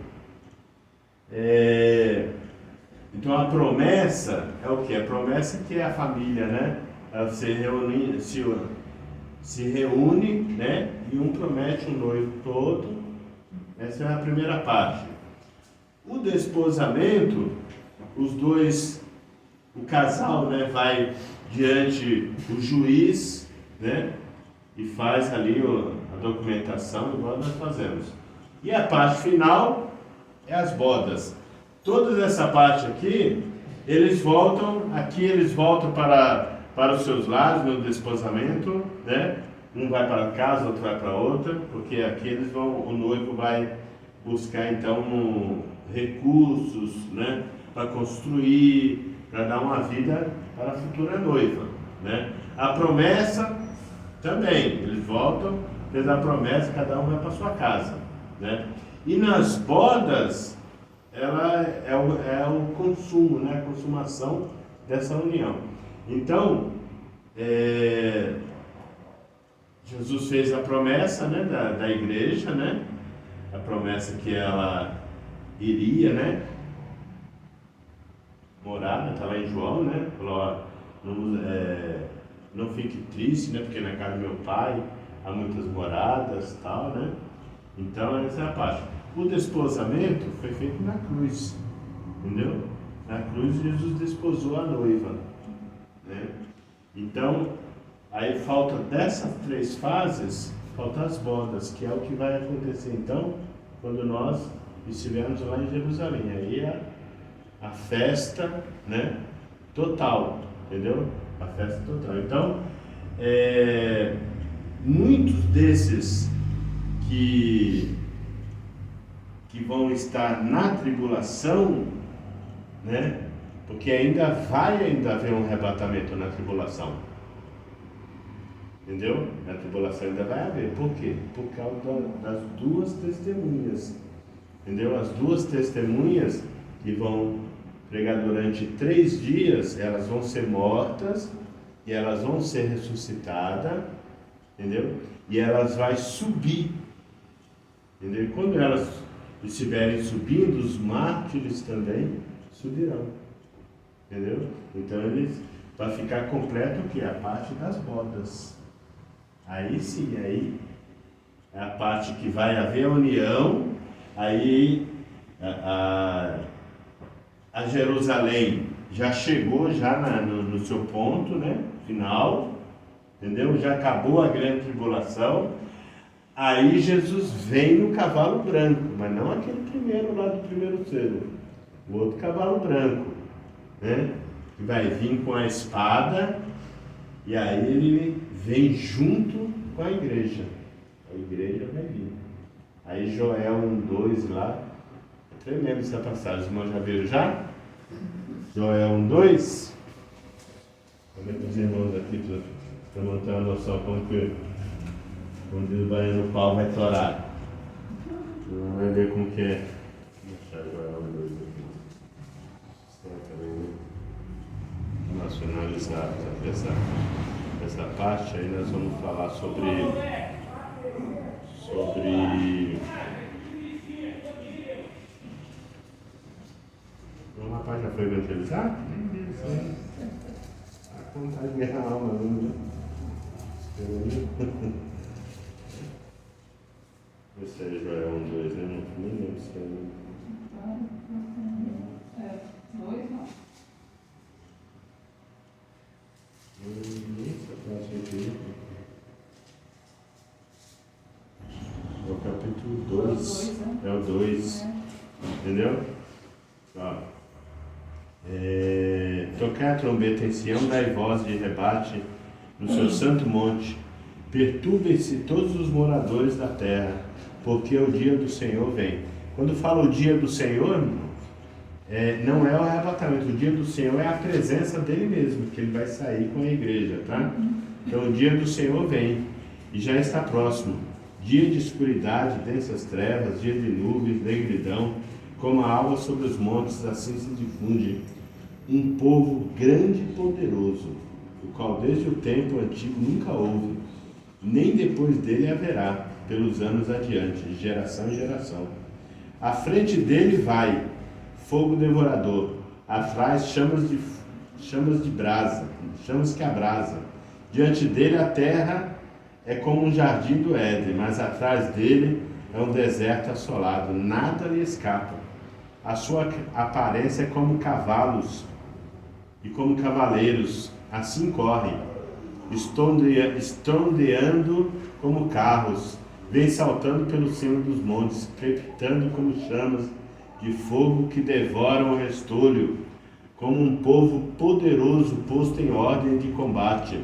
Então a promessa é o que? A promessa que é a família, né? Ela se reúne, né? E um promete um noivo todo. Essa é a primeira parte. O desposamento, os dois, o casal, né, vai diante do juiz, né? E faz ali a documentação, igual nós fazemos. E a parte final é as bodas. Toda essa parte aqui, eles voltam para os seus lares no desposamento, né? Um vai para casa, outro vai para outra, porque aqui o noivo vai buscar então recursos, né? Para construir, para dar uma vida para a futura noiva, né? A promessa também, eles voltam, fez a promessa, cada um vai para sua casa, né? E nas bodas, ela é o consumo, né? A consumação dessa união. Então, Jesus fez a promessa, né, da igreja, né? A promessa que ela iria, né? Morar, está lá em João, né? Falou, ó, não fique triste, né? Porque na casa do meu pai há muitas moradas, tal, né? Então essa é a parte. O desposamento foi feito na cruz, entendeu? Na cruz Jesus desposou a noiva, né? Então, aí falta dessas 3 fases, falta as bodas, que é o que vai acontecer então, quando nós estivermos lá em Jerusalém. Aí é a festa, né, total, entendeu? A festa total. Então, muitos desses que vão estar na tribulação, né? Porque ainda haver um arrebatamento na tribulação. Entendeu? Na tribulação ainda vai haver. Por quê? Por causa das 2 testemunhas. Entendeu? As 2 testemunhas que vão pregar durante 3 dias, elas vão ser mortas e elas vão ser ressuscitadas. Entendeu? E elas vão subir. Entendeu? E quando elas estiverem subindo, os mártires também subirão. Entendeu? Então eles vai ficar completo o que? A parte das bodas. Aí sim, aí é a parte que vai haver a união, aí a Jerusalém já chegou já no seu ponto, né? Final, entendeu? Já acabou a grande tribulação. Aí Jesus vem no cavalo branco, mas não aquele primeiro lá do primeiro selo, o outro cavalo branco, né? Que vai vir com a espada, e aí ele vem junto com a igreja. A igreja vai vir. Aí Joel 1:2 lá, é tremendo essa passagem, os irmãos já viram já? Joel 1:2. Como é que os irmãos aqui para manter uma noção como que quando o baiano pau vai torar. Você vai ver como que é. Deixa eu Joel 1:2 aqui. Nós finalizar essa parte aí, nós vamos falar sobre o rapaz já foi evangelizar? A vontade de ganhar a alma, não. Esse aí já é 1:2, né? Não lembro se é. 2 não. É o capítulo 2. É o 2. Entendeu? Ó. Tocar a trombeta em Sião, dai voz de rebate no seu santo monte. Perturbem-se todos os moradores da terra, porque o dia do Senhor vem. Quando fala o dia do Senhor, não é o arrebatamento. O dia do Senhor é a presença dele mesmo, que ele vai sair com a igreja, tá? Então o dia do Senhor vem e já está próximo. Dia de escuridade, densas trevas, dia de nuvens, negridão, como a alva sobre os montes, assim se difunde um povo grande e poderoso, o qual desde o tempo antigo nunca houve, nem depois dele haverá, pelos anos adiante, de geração em geração. À frente dele vai fogo devorador, atrás chamas de brasa, chamas que abrasam. Diante dele a terra é como um jardim do Éden, mas atrás dele é um deserto assolado, nada lhe escapa. A sua aparência é como cavalos e como cavaleiros, assim correm, estondeando como carros, vem saltando pelo cimo dos montes, crepitando como chamas de fogo que devoram o restolho, como um povo poderoso posto em ordem de combate.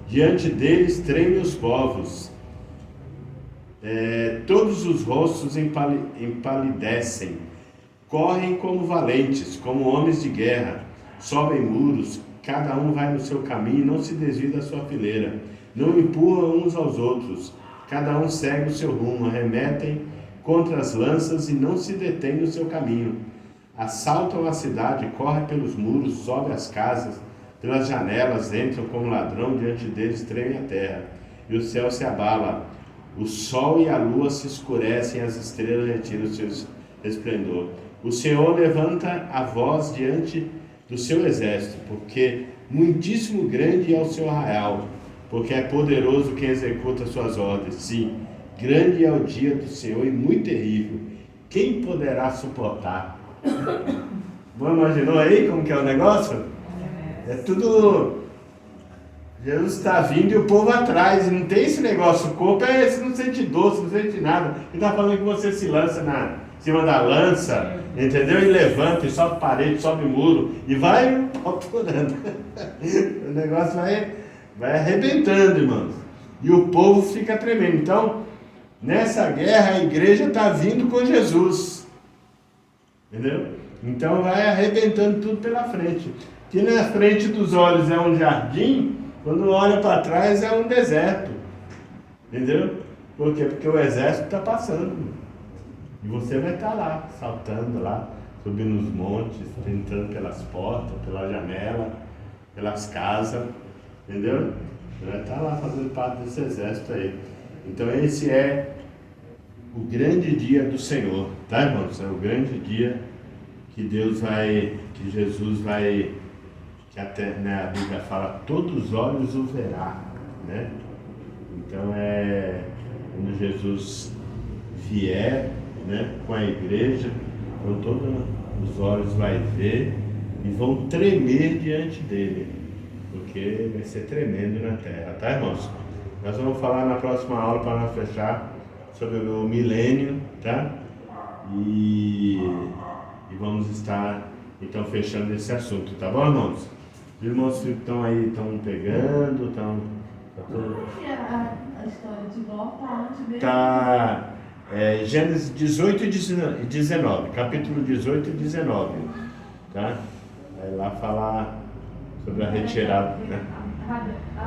Diante deles tremem os povos, todos os rostos empalidecem, correm como valentes, como homens de guerra, sobem muros, cada um vai no seu caminho e não se desvia da sua fileira, não empurram uns aos outros, cada um segue o seu rumo, arremetem contra as lanças e não se detêm no seu caminho. Assaltam a cidade, correm pelos muros, sobem as casas, pelas janelas entram como ladrão, diante deles treme a terra, e o céu se abala, o sol e a lua se escurecem, as estrelas retiram o seu esplendor. O Senhor levanta a voz diante do seu exército, porque muitíssimo grande é o seu arraial, porque é poderoso quem executa suas ordens. Sim, grande é o dia do Senhor e muito terrível. Quem poderá suportar? Imaginou aí como que é o negócio? É tudo... Jesus está vindo e o povo atrás, e não tem esse negócio. O corpo você não sente dor, você não sente nada. Ele está falando que você se lança em cima da lança, entendeu? E levanta, e sobe parede, sobe muro, e vai autorando. O negócio vai arrebentando, irmãos. E o povo fica tremendo. Então, nessa guerra, a igreja está vindo com Jesus. Entendeu? Então vai arrebentando tudo pela frente. Que na frente dos olhos é um jardim, quando olha para trás é um deserto. Entendeu? Por quê? Porque o exército está passando. E você vai estar lá, saltando lá, subindo os montes, entrando pelas portas, pela janela, pelas casas. Entendeu? Você vai estar lá fazendo parte desse exército aí. Então esse é o grande dia do Senhor, tá, irmãos? É o grande dia que que Jesus vai, que até, né, a Bíblia fala, todos os olhos o verá, né? Então quando Jesus vier, né, com a igreja, então todos os olhos vai ver e vão tremer diante dele, porque vai ser tremendo na terra, tá, irmãos? Nós vamos falar na próxima aula, para nós fechar, sobre o milênio, tá? E vamos estar, então, fechando esse assunto, tá bom, irmãos? Os irmãos que estão aí, estão pegando, estão... Como que é a história de Ló? Tá onde mesmo? Tá... Gênesis 18 e 19, capítulo 18 e 19, tá? vai lá falar sobre a retirada, né?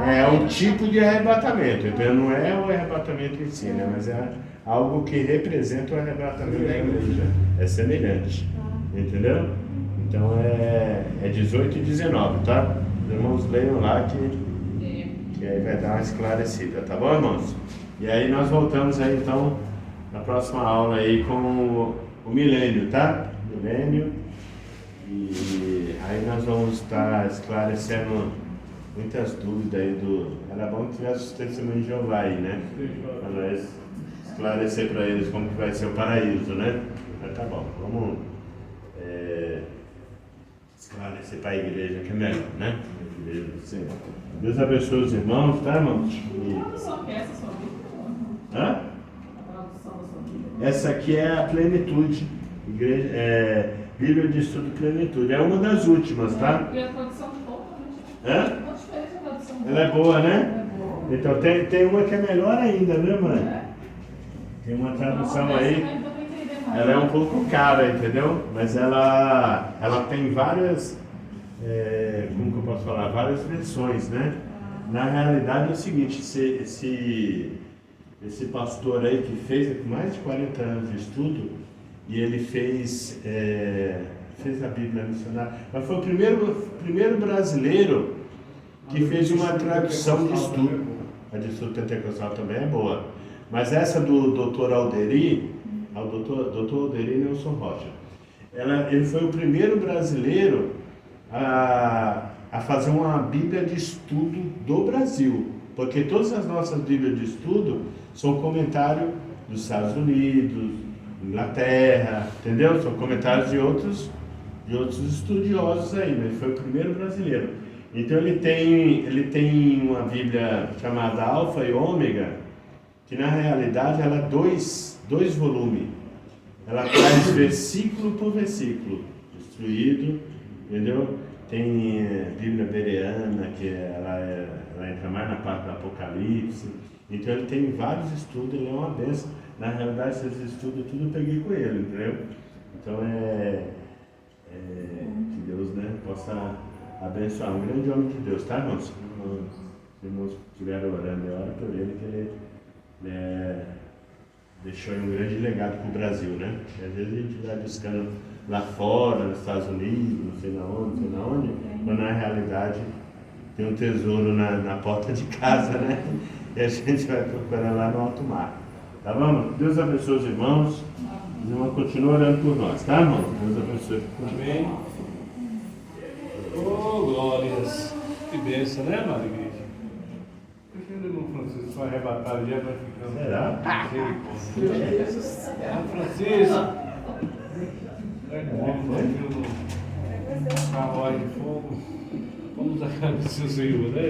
É um tipo de arrebatamento, então não é o arrebatamento em si, né? Mas é algo que representa o arrebatamento da igreja. É semelhante, entendeu? Então é 18 e 19, tá? Os irmãos leiam lá que aí vai dar uma esclarecida, tá bom, irmãos? E aí nós voltamos aí então na próxima aula aí com o milênio, tá? Milênio. E aí nós vamos estar esclarecendo muitas dúvidas aí do... Era bom que tivesse os testemunhos de Jeová aí, né? Para nós esclarecer para eles como que vai ser o paraíso, né? Mas tá bom, vamos esclarecer para a igreja que é melhor, né? A igreja do Senhor. Deus abençoe os irmãos, tá, irmãos? Que tradução que é essa sua Bíblia? Hã? A tradução da sua Bíblia? Essa aqui é a plenitude. Igreja, Bíblia de Estudo Plenitude. É uma das últimas, tá? E a tradução de boa, né? Hã? Qual a diferença da tradução? Ela é boa, né? É boa. Então tem uma que é melhor ainda, viu, mãe? Tem uma tradução aí. Ela é um pouco cara, entendeu? Mas ela tem várias, como que eu posso falar? Várias versões, né? Na realidade é o seguinte, esse pastor aí que fez mais de 40 anos de estudo, e ele fez a Bíblia missionária, mas foi o primeiro brasileiro que fez uma tradução de estudo. A de estudo pentecostal também é boa. Mas essa do Dr. Alderi, o Dr. Alderi Nelson Rocha, ele foi o primeiro brasileiro a fazer uma Bíblia de estudo do Brasil. Porque todas as nossas Bíblias de estudo são comentário dos Estados Unidos, Inglaterra, entendeu? São comentários de outros estudiosos aí, mas ele foi o primeiro brasileiro. Então ele tem uma Bíblia chamada Alfa e Ômega, que na realidade ela é dois volumes. Ela traz versículo por versículo, instruído, entendeu? Tem Bíblia Bereana, que ela entra mais na parte do Apocalipse. Então ele tem vários estudos, ele é uma benção. Na realidade, esses estudos tudo eu peguei com ele, entendeu? Então que Deus, né, possa abençoar. Um grande homem de Deus, tá, irmãos? Os irmãos estiveram orando, eu oro por ele, que ele deixou um grande legado para o Brasil, né? E às vezes a gente vai buscando lá fora, nos Estados Unidos, não sei na onde, mas na realidade tem um tesouro na porta de casa, né? E a gente vai procurar lá no alto mar. Tá bom? Deus abençoe os irmãos. Os irmãos continuam orando por nós, tá, irmão? Deus abençoe. Amém. Oh, glórias. Que bênção, né, amada igreja? Prefiro o irmão Francisco só arrebatar já vai ficando. Será? Francisco. Carruagem de fogo. Vamos agradecer o Senhor, né?